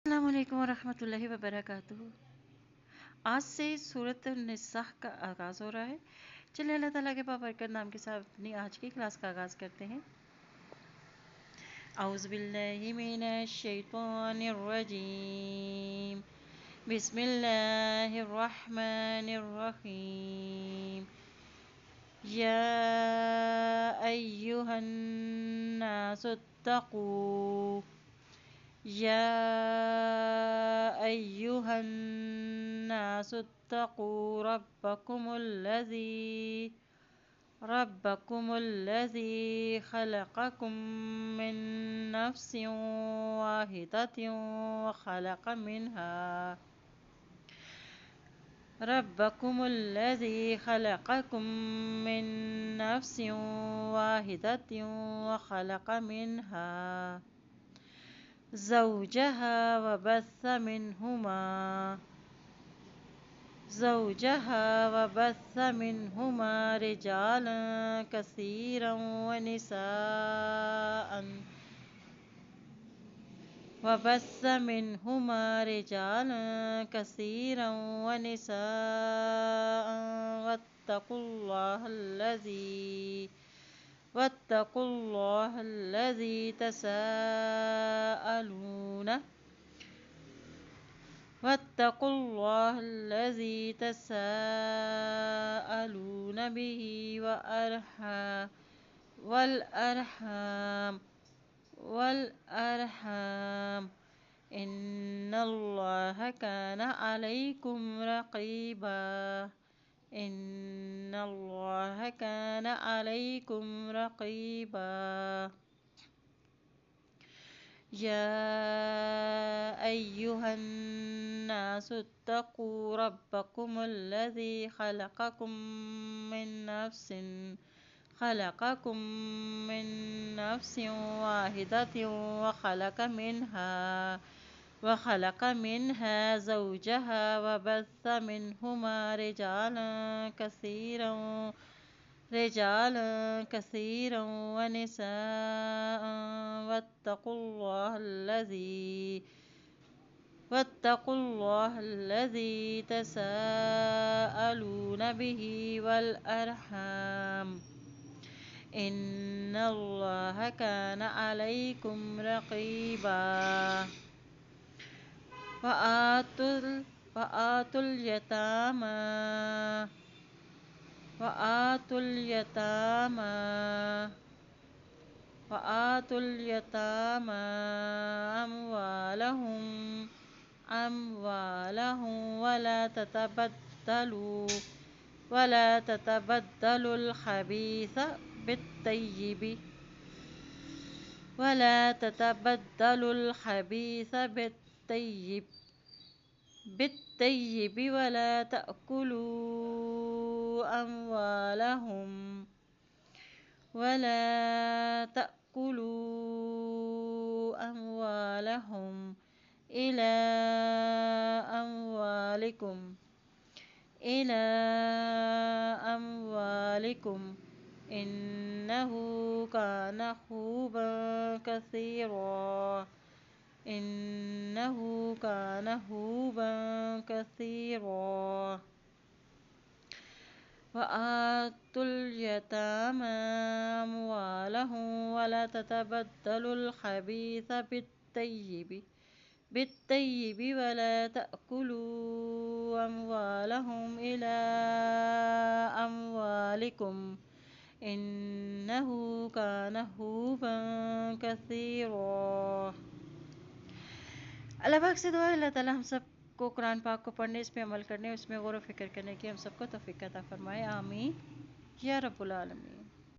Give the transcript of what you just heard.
अस्सलामुअलैकुम वरहमतुल्लाहि वबरकातुहू। आज से सूरत निसा का आगाज़ हो रहा है। चलिए अल्लाह ताला के बाबरकत नाम के साथ अपनी आज की क्लास का आगाज़ करते हैं। औज़ु बिल्लाहि मिनश शैतानिर रजीम। बिस्मिल्लाहिर रहमानिर रहीम। या अय्युहन नासुत्तक़ू या अय्युहन नासुत्तक़ू रब्बकुमुल्लज़ी खलक़कुम मिन नफ्सिन वाहिदतिन वखलक़ मिन्हा ज़ौजहा वबस्स मिन्हुमा रिजालन कसीरन वनिसाअन वत्तक़ुल्लाह الذي तसाअलून बिही वल अरहाम इन्नल्लाह काना अलैकुम रक़ीबा। या अय्युहन नासुत्तक़ू रब्बकुमुल्लज़ी खलक़कुम मिन नफ्सिन वाहिदतिन वखलक़ मिन्हा ज़ौजहा वबस्स मिन्हुमा रिजालन कसीरन वनिसाअन वत्तक़ुल्लाह الذي तसाअलून बिही वल अरहाम इन्नल्लाह काना अलैकुम रक़ीबा। वआतुल यतामा अमवालहुम वला ततबद्दलुल खबीथ بالطيب ولا تأكلوا أموالهم إلى أموالكم إنه كان حوبا كثيرا. وآتوا اليتامى أموالهم ولا تتبدلوا الخبيث بالطيب ولا تأكلوا أموالهم إلى أموالكم إنه كان حوبا كثيرا। अल्लाह पाक से दुआ है अल्लाह ताला हम सब को कुरान पाक को पढ़ने, इस पे अमल करने, उसमें गौर व फिक्र करने की हम सबको तौफीक अता फरमाए। आमीन या रब्बुल आलमीन।